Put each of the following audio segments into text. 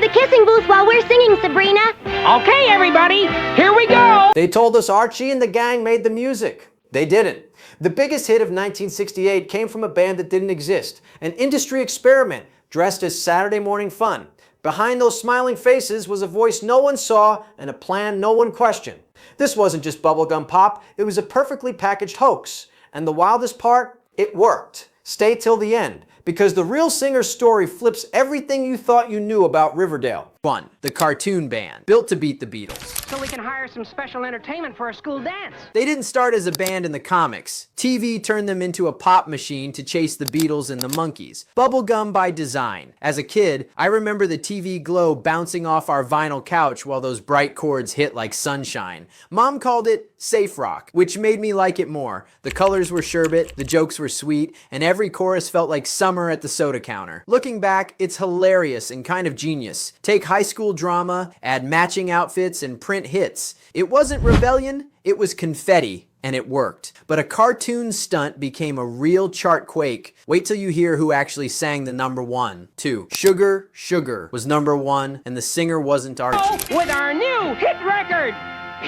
the kissing booth while we're singing, Sabrina. Okay, everybody, here we go! They told us Archie and the gang made the music. They didn't. The biggest hit of 1968 came from a band that didn't exist, an industry experiment dressed as Saturday morning fun. Behind those smiling faces was a voice no one saw and a plan no one questioned. This wasn't just bubblegum pop, it was a perfectly packaged hoax. And the wildest part, it worked. Stay till the end, because the real singer's story flips everything you thought you knew about Riverdale. 1. The cartoon band, built to beat the Beatles. So we can hire some special entertainment for a school dance. They didn't start as a band in the comics. TV turned them into a pop machine to chase the Beatles and the Monkees. Bubblegum by design. As a kid, I remember the TV glow bouncing off our vinyl couch while those bright chords hit like sunshine. Mom called it safe rock, which made me like it more. The colors were sherbet, the jokes were sweet, and every chorus felt like summer at the soda counter. Looking back, it's hilarious and kind of genius. Take high school drama, add matching outfits, and print hits. It wasn't rebellion, it was confetti, and it worked. But a cartoon stunt became a real chart quake. Wait till you hear who actually sang the number one. 2. Sugar, Sugar was number 1, and the singer wasn't Archie. With our new hit record,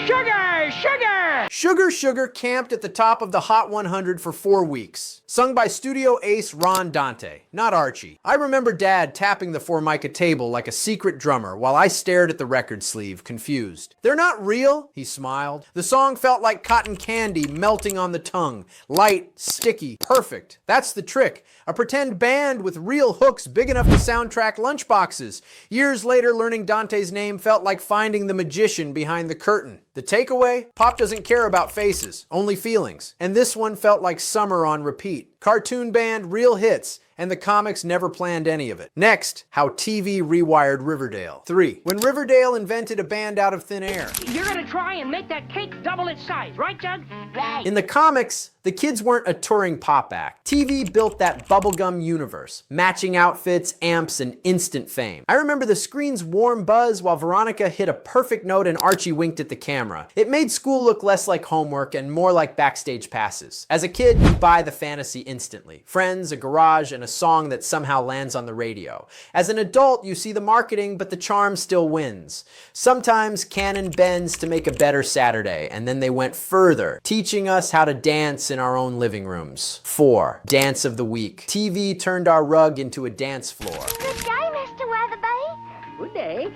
Sugar, Sugar! Sugar, Sugar camped at the top of the Hot 100 for 4 weeks. Sung by studio ace Ron Dante, not Archie. I remember Dad tapping the Formica table like a secret drummer while I stared at the record sleeve, confused. They're not real, he smiled. The song felt like cotton candy melting on the tongue. Light, sticky, perfect. That's the trick. A pretend band with real hooks big enough to soundtrack lunchboxes. Years later, learning Dante's name felt like finding the magician behind the curtain. The takeaway? Pop doesn't care about faces, only feelings. And this one felt like summer on repeat. Cartoon band, real hits, and the comics never planned any of it. Next, how TV rewired Riverdale. 3. When Riverdale invented a band out of thin air. You're gonna try and make that cake double its size, right, Jug? Right. In the comics, the kids weren't a touring pop act. TV built that bubblegum universe, matching outfits, amps, and instant fame. I remember the screen's warm buzz while Veronica hit a perfect note and Archie winked at the camera. It made school look less like homework and more like backstage passes. As a kid, you buy the fantasy instantly. Friends, a garage, and a song that somehow lands on the radio. As an adult, you see the marketing, but the charm still wins. Sometimes canon bends to make a better Saturday, and then they went further, teaching us how to dance in our own living rooms. 4. Dance of the week. TV turned our rug into a dance floor. Good day, Mr. Weatherby. Good day.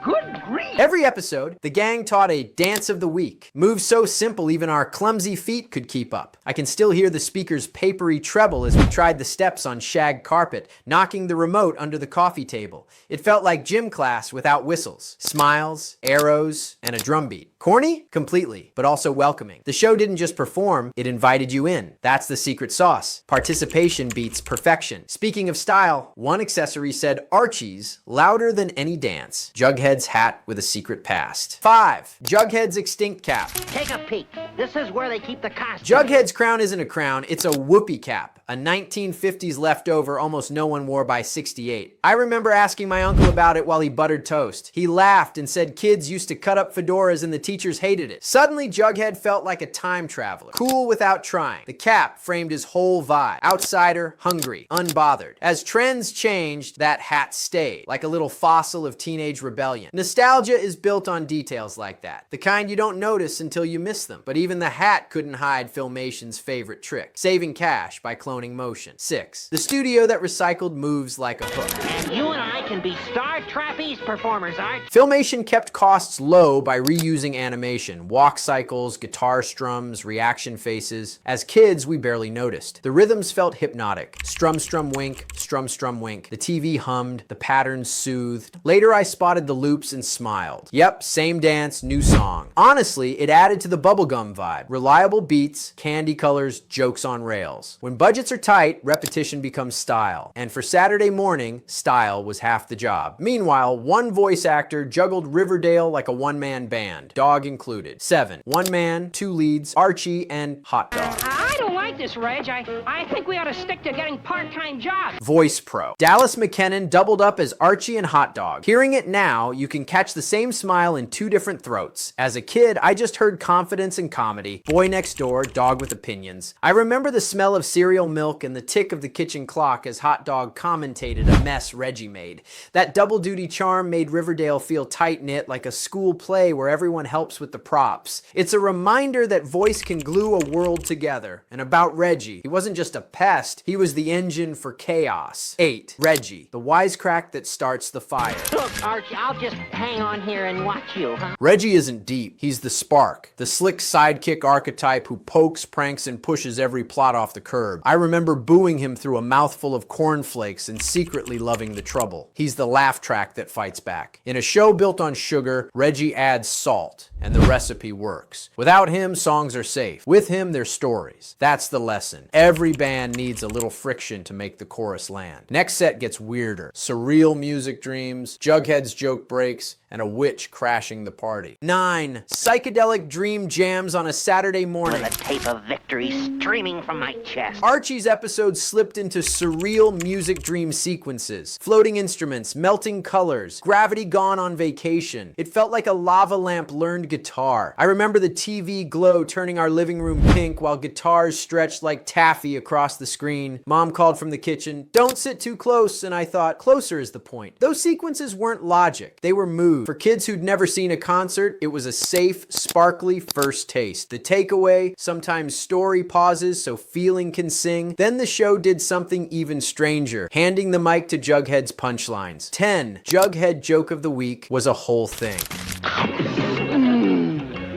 Good grief! Every episode, the gang taught a dance of the week. Moves so simple even our clumsy feet could keep up. I can still hear the speaker's papery treble as we tried the steps on shag carpet, knocking the remote under the coffee table. It felt like gym class without whistles, smiles, arrows, and a drum beat. Corny? Completely, but also welcoming. The show didn't just perform, it invited you in. That's the secret sauce. Participation beats perfection. Speaking of style, one accessory said Archies louder than any dance. Jughead's hat with a secret past. 5. Jughead's extinct cap. Take a peek. This is where they keep the costume. Jughead's crown isn't a crown, it's a whoopee cap. A 1950s leftover almost no one wore by 68. I remember asking my uncle about it while he buttered toast. He laughed and said kids used to cut up fedoras and the teachers hated it. Suddenly, Jughead felt like a time traveler. Cool without trying. The cap framed his whole vibe. Outsider, hungry, unbothered. As trends changed, that hat stayed, like a little fossil of teenage rebellion. Nostalgia is built on details like that. The kind you don't notice until you miss them. But even the hat couldn't hide Filmation's favorite trick. Saving cash by cloning motion. 6. The studio that recycled moves like a hook. And you and I can be star trapeze performers, Art. Filmation kept costs low by reusing animation, walk cycles, guitar strums, reaction faces. As kids, we barely noticed. The rhythms felt hypnotic. Strum, strum, wink, strum, strum, wink. The TV hummed, the patterns soothed. Later, I spotted the loops and smiled. Yep, same dance, new song. Honestly, it added to the bubblegum vibe. Reliable beats, candy colors, jokes on rails. When budgets are tight, repetition becomes style. And for Saturday morning, style was half the job. Meanwhile, one voice actor juggled Riverdale like a one-man band, dog included. 7. One man, 2 leads, Archie and Hot Dog. I don't like this, Reg. I think we ought to stick to getting part-time jobs. Voice Pro. Dallas McKennon doubled up as Archie and Hot Dog. Hearing it now, you can catch the same smile in two different throats. As a kid, I just heard confidence and comedy. Boy next door, dog with opinions. I remember the smell of cereal milk and the tick of the kitchen clock as Hot Dog commentated a mess Reggie made. That double duty charm made Riverdale feel tight-knit, like a school play where everyone helps with the props. It's a reminder that voice can glue a world together. And about Reggie, he wasn't just a pest, he was the engine for chaos. 8. Reggie, the wisecrack that starts the fire. Look, Archie, I'll just hang on here and watch you, huh? Reggie isn't deep, he's the spark, the slick sidekick archetype who pokes, pranks, and pushes every plot off the curb. I remember booing him through a mouthful of cornflakes and secretly loving the trouble. He's the laugh track that fights back. In a show built on sugar, Reggie adds salt, and the recipe works. Without him, songs are safe. With him, they're stories. That's the lesson. Every band needs a little friction to make the chorus land. Next set gets weirder. Surreal music dreams, Jughead's joke breaks, and a witch crashing the party. 9. Psychedelic dream jams on a Saturday morning. The tape of victory streaming from my chest. Archie's episodes slipped into surreal music dream sequences. Floating instruments, melting colors, gravity gone on vacation. It felt like a lava lamp learned guitar. I remember the TV glow turning our living room pink while guitars stretched like taffy across the screen. Mom called from the kitchen, "Don't sit too close," and I thought, closer is the point. Those sequences weren't logic, they were mood. For kids who'd never seen a concert, it was a safe, sparkly first taste. The takeaway, sometimes story pauses so feeling can sing. Then the show did something even stranger, handing the mic to Jughead's punchlines. 10. Jughead joke of the week was a whole thing.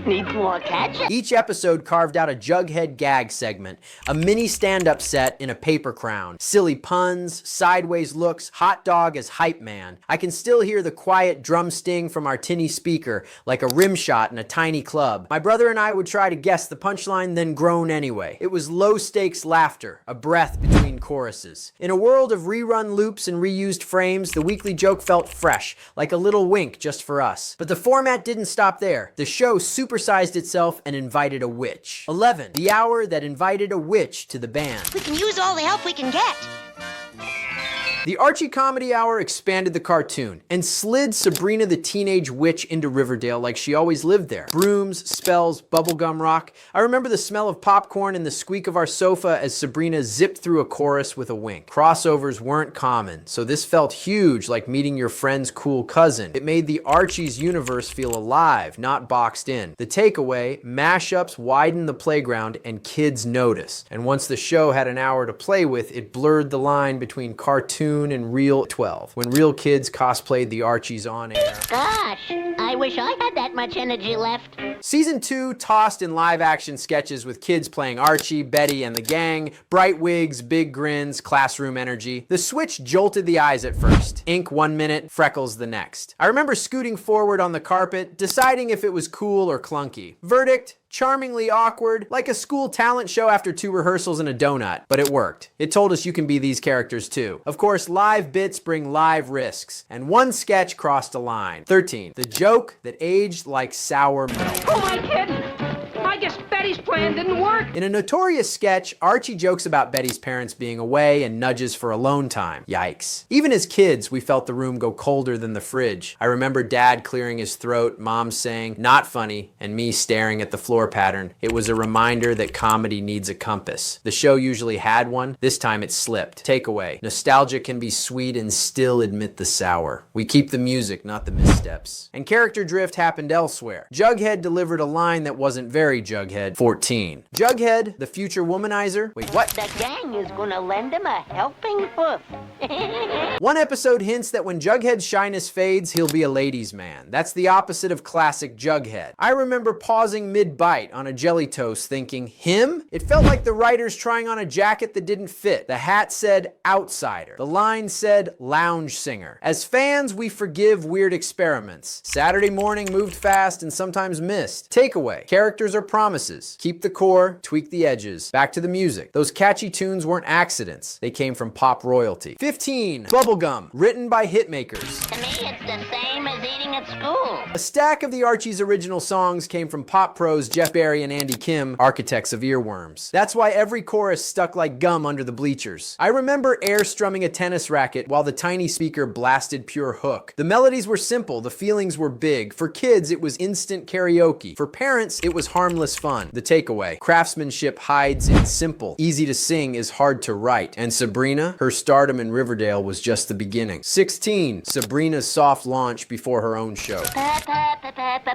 Need more ketchup? Each episode carved out a Jughead gag segment, a mini stand-up set in a paper crown, silly puns, sideways looks, Hot Dog as hype man. I can still hear the quiet drum sting from our tinny speaker, like a rim shot in a tiny club. My brother and I would try to guess the punchline, then groan anyway. It was low-stakes laughter, a breath between choruses. In a world of rerun loops and reused frames, the weekly joke felt fresh, like a little wink just for us. But the format didn't stop there. The show supersized itself and invited a witch. 11. The hour that invited a witch to the band. We can use all the help we can get. The Archie Comedy Hour expanded the cartoon and slid Sabrina the Teenage Witch into Riverdale like she always lived there. Brooms, spells, bubblegum rock. I remember the smell of popcorn and the squeak of our sofa as Sabrina zipped through a chorus with a wink. Crossovers weren't common, so this felt huge, like meeting your friend's cool cousin. It made the Archies universe feel alive, not boxed in. The takeaway, mashups widened the playground and kids noticed. And once the show had an hour to play with, it blurred the line between cartoon and real 12, when real kids cosplayed the Archies on air. Gosh, I wish I had that much energy left. Season 2 tossed in live-action sketches with kids playing Archie, Betty, and the gang, bright wigs, big grins, classroom energy. The switch jolted the eyes at first. Ink 1 minute, freckles the next. I remember scooting forward on the carpet, deciding if it was cool or clunky. Verdict: charmingly awkward, like a school talent show after 2 rehearsals and a donut. But it worked. It told us you can be these characters too. Of course, live bits bring live risks, and one sketch crossed a line. 13. The joke that aged like sour milk. Oh, my kid! I guess Betty's plan didn't work. In a notorious sketch, Archie jokes about Betty's parents being away and nudges for alone time. Yikes. Even as kids, we felt the room go colder than the fridge. I remember Dad clearing his throat, Mom saying, "Not funny," and me staring at the floor pattern. It was a reminder that comedy needs a compass. The show usually had one. This time it slipped. Takeaway: nostalgia can be sweet and still admit the sour. We keep the music, not the missteps. And character drift happened elsewhere. Jughead delivered a line that wasn't very Jughead. 14. Jughead, the future womanizer. Wait, what? The gang is gonna lend him a helping hoof. One episode hints that when Jughead's shyness fades, he'll be a ladies' man. That's the opposite of classic Jughead. I remember pausing mid-bite on a jelly toast thinking, him? It felt like the writers trying on a jacket that didn't fit. The hat said outsider. The line said lounge singer. As fans, we forgive weird experiments. Saturday morning moved fast and sometimes missed. Takeaway: characters are promises. Keep Keep the core, tweak the edges. Back to the music. Those catchy tunes weren't accidents. They came from pop royalty. 15. Bubblegum, written by hitmakers. To me, it's the same as eating at school. A stack of the Archies' original songs came from pop pros Jeff Barry and Andy Kim, architects of earworms. That's why every chorus stuck like gum under the bleachers. I remember air strumming a tennis racket while the tiny speaker blasted Pure Hook. The melodies were simple, the feelings were big. For kids, it was instant karaoke. For parents, it was harmless fun. The takeaway: craftsmanship hides in simple. Easy to sing is hard to write. And Sabrina, her stardom in Riverdale was just the beginning. 16. Sabrina's soft launch before her own show.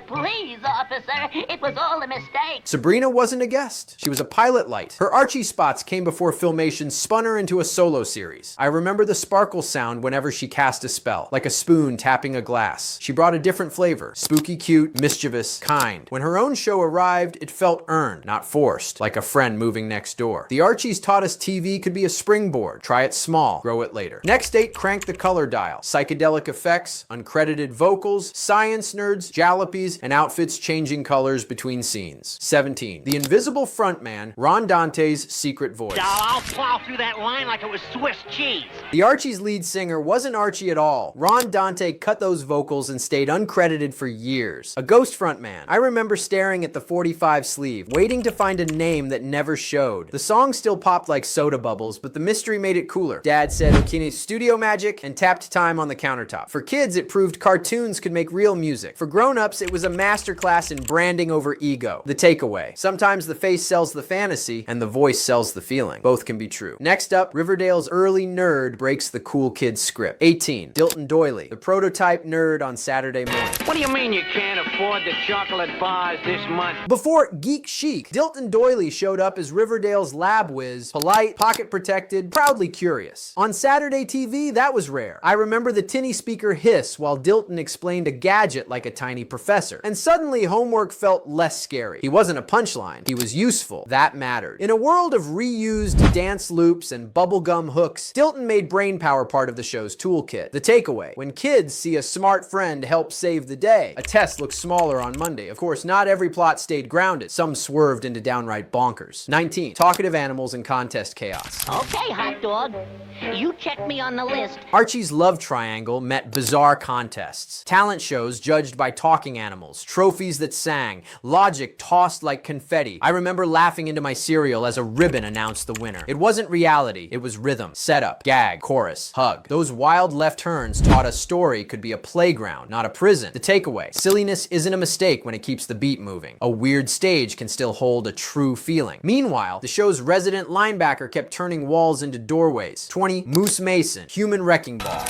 Please, officer, it was all a mistake. Sabrina wasn't a guest. She was a pilot light. Her Archie spots came before Filmation spun her into a solo series. I remember the sparkle sound whenever she cast a spell, like a spoon tapping a glass. She brought a different flavor: spooky, cute, mischievous, kind. When her own show arrived, it felt earned, not forced, like a friend moving next door. The Archies taught us TV could be a springboard. Try it small, grow it later. Next 8 cranked the color dial. Psychedelic effects, uncredited vocals, science nerds, jalopies, and outfits changing colors between scenes. 17. The invisible frontman, Ron Dante's secret voice. I'll plow through that line like it was Swiss cheese. The Archies' lead singer wasn't Archie at all. Ron Dante cut those vocals and stayed uncredited for years. A ghost frontman. I remember staring at the 45 sleeve, waiting to find a name that never showed. The song still popped like soda bubbles, but the mystery made it cooler. Dad said Okini studio magic and tapped time on the countertop. For kids, it proved cartoons could make real music. For grown-ups, it was a masterclass in branding over ego. The takeaway: sometimes the face sells the fantasy and the voice sells the feeling. Both can be true. Next up, Riverdale's early nerd breaks the cool kid script. 18. Dilton Doily, the prototype nerd on Saturday morning. What do you mean you can't afford the chocolate bars this month? Before Geek Chic, Dilton Doily showed up as Riverdale's lab whiz, polite, pocket protected, proudly curious. On Saturday TV, that was rare. I remember the tinny speaker hiss while Dilton explained a gadget like a tiny professor. And suddenly homework felt less scary. He wasn't a punchline. He was useful. That mattered. In a world of reused dance loops and bubblegum hooks, Dilton made brainpower part of the show's toolkit. The takeaway: when kids see a smart friend help save the day, a test looks smaller on Monday. Of course, not every plot stayed grounded. Some swerved into downright bonkers. 19. Talkative animals and contest chaos. Okay, hot dog. You checked me on the list. Archie's love triangle met bizarre contests. Talent shows judged by talking animals, trophies that sang, logic tossed like confetti. I remember laughing into my cereal as a ribbon announced the winner. It wasn't reality, it was rhythm, setup, gag, chorus, hug. Those wild left turns taught us story could be a playground, not a prison. The takeaway: silliness isn't a mistake when it keeps the beat moving. A weird stage can still hold a true feeling. Meanwhile, the show's resident linebacker kept turning walls into doorways. 20. Moose Mason, human wrecking ball.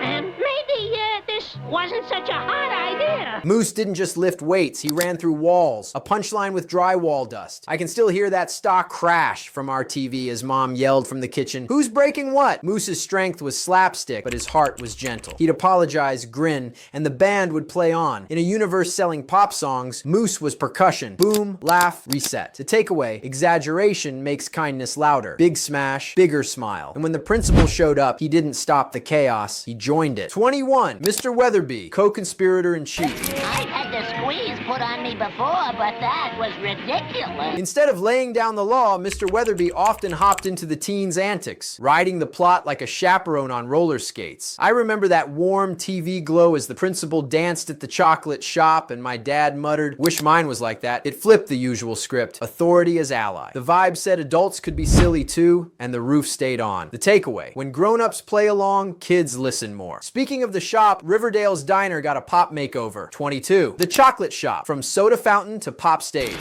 Maybe this wasn't such a hot idea. Moose didn't just lift weights, he ran through walls. A punchline with drywall dust. I can still hear that stock crash from our TV as Mom yelled from the kitchen, "Who's breaking what?" Moose's strength was slapstick, but his heart was gentle. He'd apologize, grin, and the band would play on. In a universe selling pop songs, Moose was percussion. Boom, laugh, reset. The takeaway: exaggeration makes kindness louder. Big smash, bigger smile. And when the principal showed up, he didn't stop the chaos, he joined it. 21. Mr. Weatherby, co-conspirator-in-chief. I've had the squeeze put on me before, but that was ridiculous. Instead of laying down the law, Mr. Weatherby often hopped into the teens' antics, riding the plot like a chaperone on roller skates. I remember that warm TV glow as the principal danced at the chocolate shop and my dad muttered, "Wish mine was like that." It flipped the usual script, authority as ally. The vibe said adults could be silly too, and the roof stayed on. The takeaway: when grown-ups play along, kids listen more. Speaking of the shop, Riverdale's diner got a pop makeover. 22. The chocolate shop, from soda fountain to pop stage.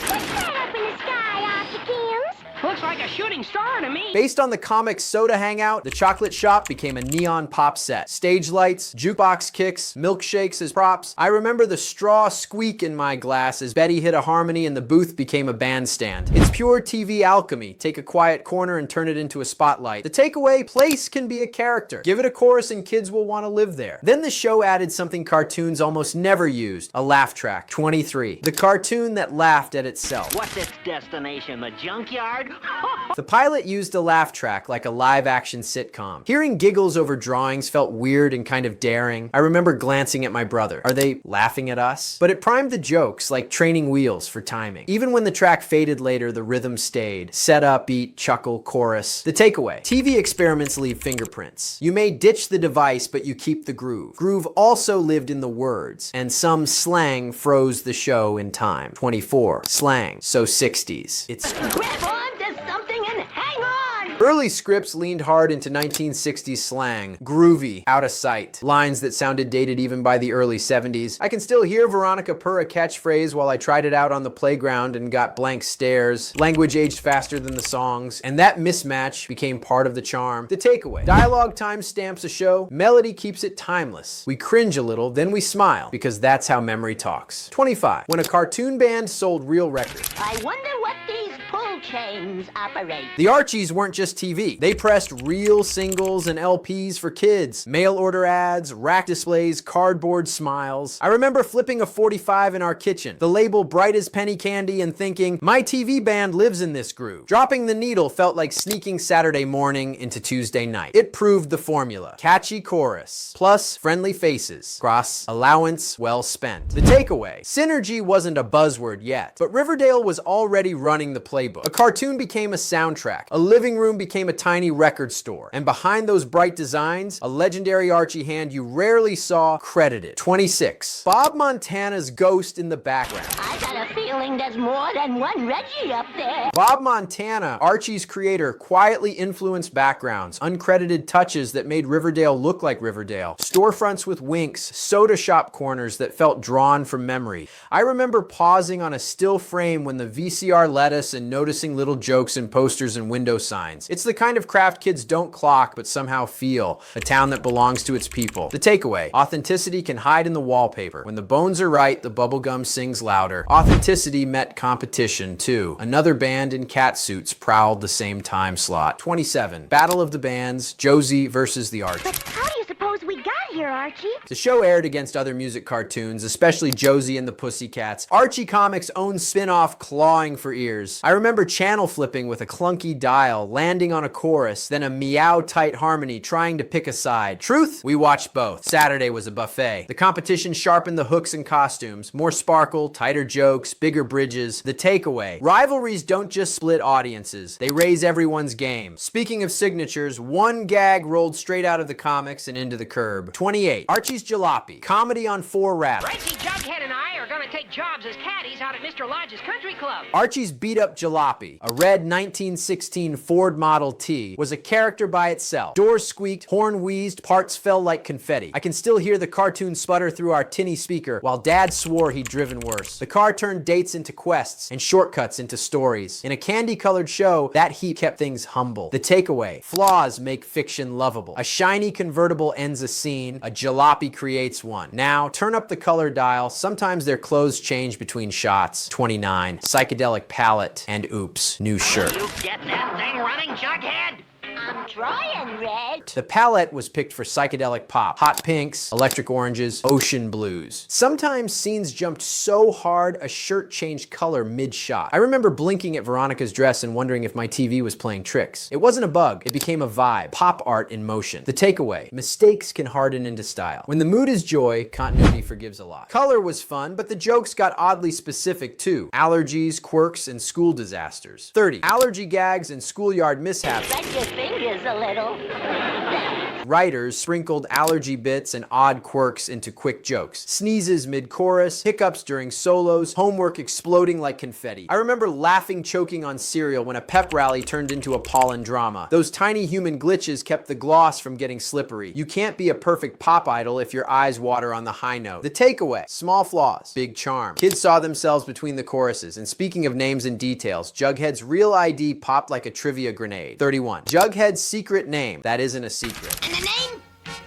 Looks like a shooting star to me. Based on the comic Soda Hangout, the chocolate shop became a neon pop set. Stage lights, jukebox kicks, milkshakes as props. I remember the straw squeak in my glass as Betty hit a harmony and the booth became a bandstand. It's pure TV alchemy. Take a quiet corner and turn it into a spotlight. The takeaway: place can be a character. Give it a chorus and kids will want to live there. Then the show added something cartoons almost never used: a laugh track. 23. The cartoon that laughed at itself. What's its destination, the junkyard? The pilot used a laugh track like a live-action sitcom. Hearing giggles over drawings felt weird and kind of daring. I remember glancing at my brother. Are they laughing at us? But it primed the jokes like training wheels for timing. Even when the track faded later, the rhythm stayed. Set up, beat, chuckle, chorus. The takeaway. TV experiments leave fingerprints. You may ditch the device, but you keep the groove. Groove also lived in the words, and some slang froze the show in time. 24. Slang. So 60s. It's Grab on to something and hang on! early scripts leaned hard into 1960s slang. Groovy, out of sight. Lines that sounded dated even by the early 70s. I can still hear Veronica purr a catchphrase while I tried it out on the playground and got blank stares. Language aged faster than the songs, and that mismatch became part of the charm. The takeaway. Dialogue time stamps a show. Melody keeps it timeless. We cringe a little, then we smile, because that's how memory talks. 25. When a cartoon band sold real records. I wonder what these pull chains operate. The Archies weren't just TV. They pressed real singles and LPs for kids. Mail order ads, rack displays, cardboard smiles. I remember flipping a 45 in our kitchen, the label bright as penny candy, and thinking, my TV band lives in this groove. Dropping the needle felt like sneaking Saturday morning into Tuesday night. It proved the formula. Catchy chorus, plus friendly faces. Cross allowance well spent. The takeaway. Synergy wasn't a buzzword yet, but Riverdale was already running the playbook. A cartoon became a soundtrack. A living room became a tiny record store. And behind those bright designs, a legendary Archie hand you rarely saw credited. 26. Bob Montana's ghost in the background. I got a feeling there's more than one Reggie up there. Bob Montana, Archie's creator, quietly influenced backgrounds, uncredited touches that made Riverdale look like Riverdale, storefronts with winks, soda shop corners that felt drawn from memory. I remember pausing on a still frame when the VCR led us and noticing little jokes in posters and window signs. It's the kind of craft kids don't clock but somehow feel, a town that belongs to its people. The takeaway. Authenticity can hide in the wallpaper. When the bones are right, the bubblegum sings louder. Authenticity met competition too. Another band in cat suits prowled the same time slot. 27. Battle of the Bands, Josie versus the Archies. But how do you suppose we got here, Archie? The show aired against other music cartoons, especially Josie and the Pussycats. Archie Comics' own spin-off clawing for ears. I remember channel flipping with a clunky dial, landing on a chorus, then a meow-tight harmony trying to pick a side. Truth? We watched both. Saturday was a buffet. The competition sharpened the hooks and costumes. More sparkle, tighter jokes, bigger bridges. The takeaway. Rivalries don't just split audiences. They raise everyone's game. Speaking of signatures, one gag rolled straight out of the comics and into the curb. 28. Archie's Jalopy. Comedy on 4 rattles. Reggie, Jughead, and I are gonna take jobs as caddies out at Mr. Lodge's Country Club. Archie's beat up Jalopy, a red 1916 Ford Model T, was a character by itself. Doors squeaked, horn wheezed, parts fell like confetti. I can still hear the cartoon sputter through our tinny speaker while Dad swore he'd driven worse. The car turned dates into quests and shortcuts into stories. In a candy-colored show, that heat kept things humble. The takeaway. Flaws make fiction lovable. A shiny convertible ends a scene, a jalopy creates one. Now, turn up the color dial. Sometimes their clothes change between shots. 29. Psychedelic palette and oops, new shirt. You get that thing running, Jughead? I'm trying, Red. The palette was picked for psychedelic pop. Hot pinks, electric oranges, ocean blues. Sometimes scenes jumped so hard a shirt changed color mid-shot. I remember blinking at Veronica's dress and wondering if my TV was playing tricks. It wasn't a bug, it became a vibe. Pop art in motion. The takeaway. Mistakes can harden into style. When the mood is joy, continuity forgives a lot. Color was fun, but the jokes got oddly specific too. Allergies, quirks, and school disasters. 30. Allergy gags and schoolyard mishaps. Bend your fingers a little. Writers sprinkled allergy bits and odd quirks into quick jokes. Sneezes mid-chorus, hiccups during solos, homework exploding like confetti. I remember laughing choking on cereal when a pep rally turned into a pollen drama. Those tiny human glitches kept the gloss from getting slippery. You can't be a perfect pop idol if your eyes water on the high note. The takeaway. Small flaws, big charm. Kids saw themselves between the choruses. And speaking of names and details, Jughead's real ID popped like a trivia grenade. 31. Jughead's secret name. That isn't a secret. And the name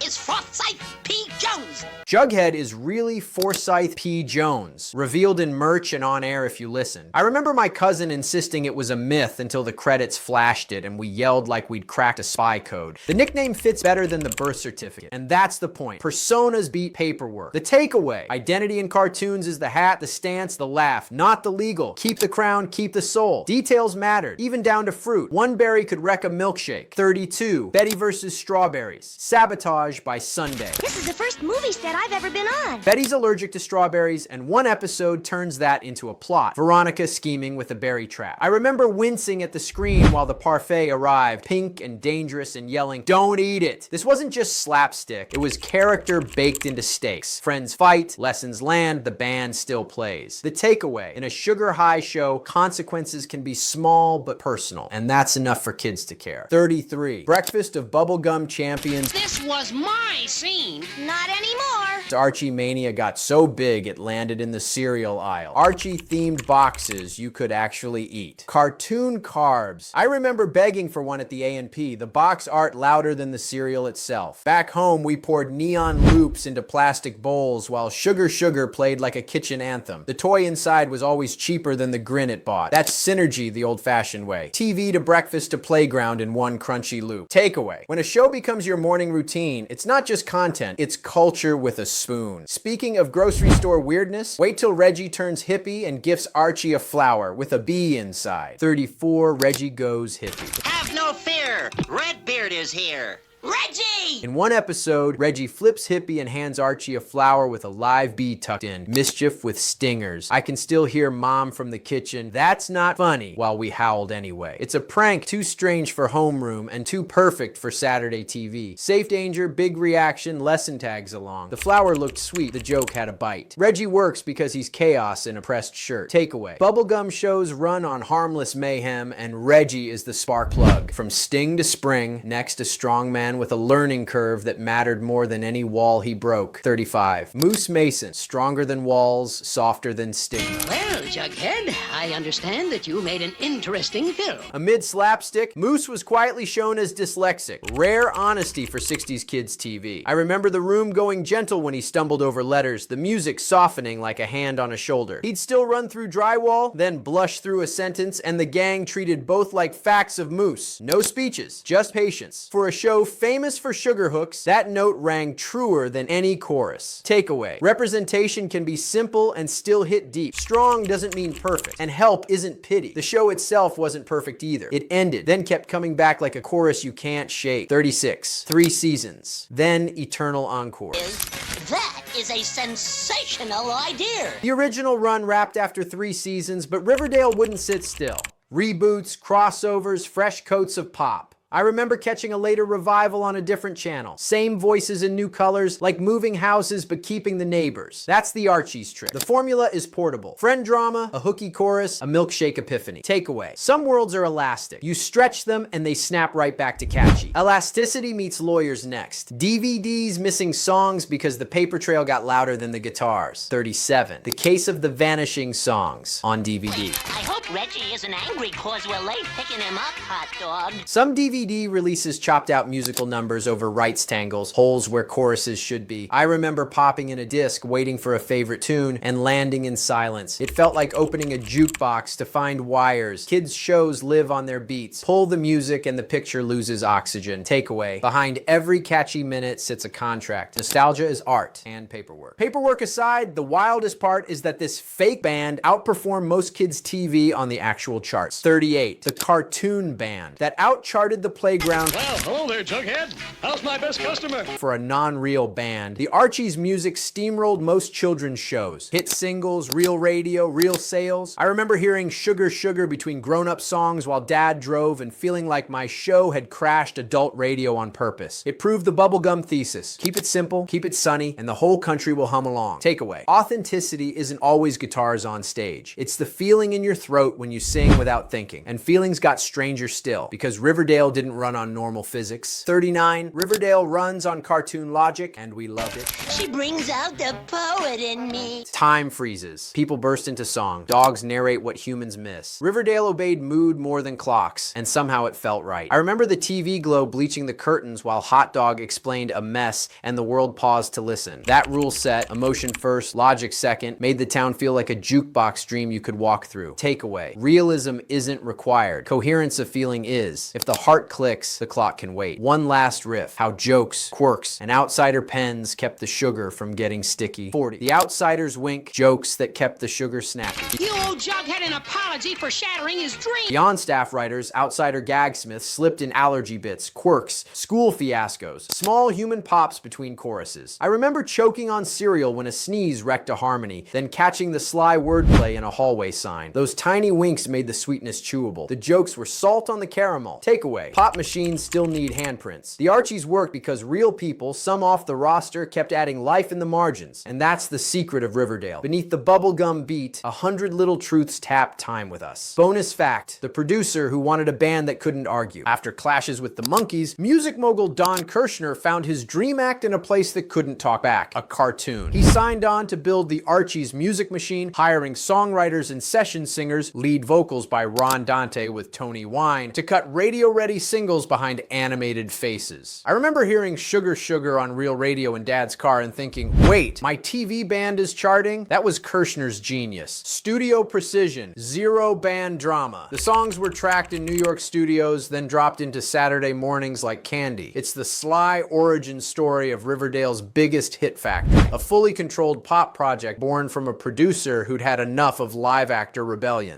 is Forsyth P. Jones. Jughead is really Forsyth P. Jones, revealed in merch and on air if you listen. I remember my cousin insisting it was a myth until the credits flashed it and we yelled like we'd cracked a spy code. The nickname fits better than the birth certificate, and that's the point. Personas beat paperwork. The takeaway: identity in cartoons is the hat, the stance, the laugh, not the legal. Keep the crown, keep the soul. Details mattered, even down to fruit. One berry could wreck a milkshake. 32. Betty versus Strawberries. Sabotage by Sunday. This is the first movie set I've ever been on. Betty's allergic to strawberries, and one episode turns that into a plot. Veronica scheming with a berry trap. I remember wincing at the screen while the parfait arrived, pink and dangerous and yelling, "Don't eat it!" This wasn't just slapstick, it was character baked into stakes. Friends fight, lessons land, the band still plays. The takeaway: in a sugar high show, consequences can be small but personal, and that's enough for kids to care. 33. Breakfast of Bubblegum Champions. This was my scene. Not anymore. Archie mania got so big it landed in the cereal aisle. Archie themed boxes you could actually eat. Cartoon carbs. I remember begging for one at the A&P, the box art louder than the cereal itself. Back home we poured neon loops into plastic bowls while Sugar Sugar played like a kitchen anthem. The toy inside was always cheaper than the grin it bought. That's synergy the old-fashioned way. TV to breakfast to playground in one crunchy loop. Takeaway: when a show becomes your morning routine, it's not just content, it's culture with a spoon. Speaking of grocery store weirdness, wait till Reggie turns hippie and gifts Archie a flower with a bee inside. 34. Reggie goes hippie. Have no fear! Redbeard is here! Reggie! In one episode, Reggie flips hippie and hands Archie a flower with a live bee tucked in. Mischief with stingers. I can still hear Mom from the kitchen, "That's not funny," while we howled anyway. It's a prank too strange for homeroom and too perfect for Saturday TV. Safe danger, big reaction, lesson tags along. The flower looked sweet, the joke had a bite. Reggie works because he's chaos in a pressed shirt. Takeaway: Bubblegum shows run on harmless mayhem, and Reggie is the spark plug. From Sting to Spring, next a strong man with a learning curve that mattered more than any wall he broke. 35. Moose Mason, stronger than walls, softer than stigma. Well, Jughead, I understand that you made an interesting film. Amid slapstick, Moose was quietly shown as dyslexic. Rare honesty for 60s kids TV. I remember the room going gentle when he stumbled over letters, the music softening like a hand on a shoulder. He'd still run through drywall, then blush through a sentence, and the gang treated both like facts of Moose. No speeches, just patience. For a show famous for sugar hooks, that note rang truer than any chorus. Takeaway: representation can be simple and still hit deep. Strong doesn't mean perfect, and help isn't pity. The show itself wasn't perfect either. It ended, then kept coming back like a chorus you can't shake. 36. 3 seasons, then eternal encore. That is a sensational idea. The original run wrapped after 3 seasons, but Riverdale wouldn't sit still. Reboots, crossovers, fresh coats of pop. I remember catching a later revival on a different channel. Same voices in new colors, like moving houses but keeping the neighbors. That's the Archies trick. The formula is portable. Friend drama, a hooky chorus, a milkshake epiphany. Takeaway: some worlds are elastic. You stretch them and they snap right back to catchy. Elasticity meets lawyers next. DVDs missing songs because the paper trail got louder than the guitars. 37. The Case of the Vanishing Songs on DVD. I hope Reggie isn't angry cause we're late picking him up, hot dog. Some DVD releases chopped out musical numbers over rights tangles, holes where choruses should be. I remember popping in a disc, waiting for a favorite tune, and landing in silence. It felt like opening a jukebox to find wires. Kids' shows live on their beats. Pull the music and the picture loses oxygen. Takeaway: behind every catchy minute sits a contract. Nostalgia is art and paperwork. Paperwork aside, the wildest part is that this fake band outperformed most kids' TV on the actual charts. 38. The cartoon band that outcharted the playground. Well, hello there, Jughead. How's my best customer? For a non-real band, the Archies music steamrolled most children's shows. Hit singles, real radio, real sales. I remember hearing Sugar Sugar between grown-up songs while Dad drove and feeling like my show had crashed adult radio on purpose. It proved the Bubblegum thesis. Keep it simple, keep it sunny, and the whole country will hum along. Takeaway: authenticity isn't always guitars on stage. It's the feeling in your throat note when you sing without thinking. And feelings got stranger still, because Riverdale didn't run on normal physics. 39, Riverdale runs on cartoon logic, and we loved it. She brings out the poet in me. Time freezes. People burst into song. Dogs narrate what humans miss. Riverdale obeyed mood more than clocks, and somehow it felt right. I remember the TV glow bleaching the curtains while Hot Dog explained a mess and the world paused to listen. That rule set, emotion first, logic second, made the town feel like a jukebox dream you could walk through. Takeaway: realism isn't required. Coherence of feeling is. If the heart clicks, the clock can wait. One last riff. How jokes, quirks, and outsider pens kept the sugar from getting sticky. 40. The outsider's wink, jokes that kept the sugar snappy. You owe Jughead an apology for shattering his dream. Beyond staff writers, outsider gagsmiths slipped in allergy bits, quirks, school fiascos, small human pops between choruses. I remember choking on cereal when a sneeze wrecked a harmony, then catching the sly wordplay in a hallway sign. Those tiny winks made the sweetness chewable. The jokes were salt on the caramel. Takeaway: pop machines still need handprints. The Archies worked because real people, some off the roster, kept adding life in the margins. And that's the secret of Riverdale. Beneath the bubblegum beat, 100 little truths tap time with us. Bonus fact: the producer who wanted a band that couldn't argue. After clashes with the Monkees, music mogul Don Kirshner found his dream act in a place that couldn't talk back: a cartoon. He signed on to build the Archies music machine, hiring songwriters and session singers, lead vocals by Ron Dante with Tony Wine, to cut radio-ready singles behind animated faces. I remember hearing Sugar Sugar on real radio in Dad's car and thinking, wait, my TV band is charting? That was Kirshner's genius. Studio precision, zero band drama. The songs were tracked in New York studios, then dropped into Saturday mornings like candy. It's the sly origin story of Riverdale's biggest hit factory, a fully controlled pop project born from a producer who'd had enough of live actor rebellion.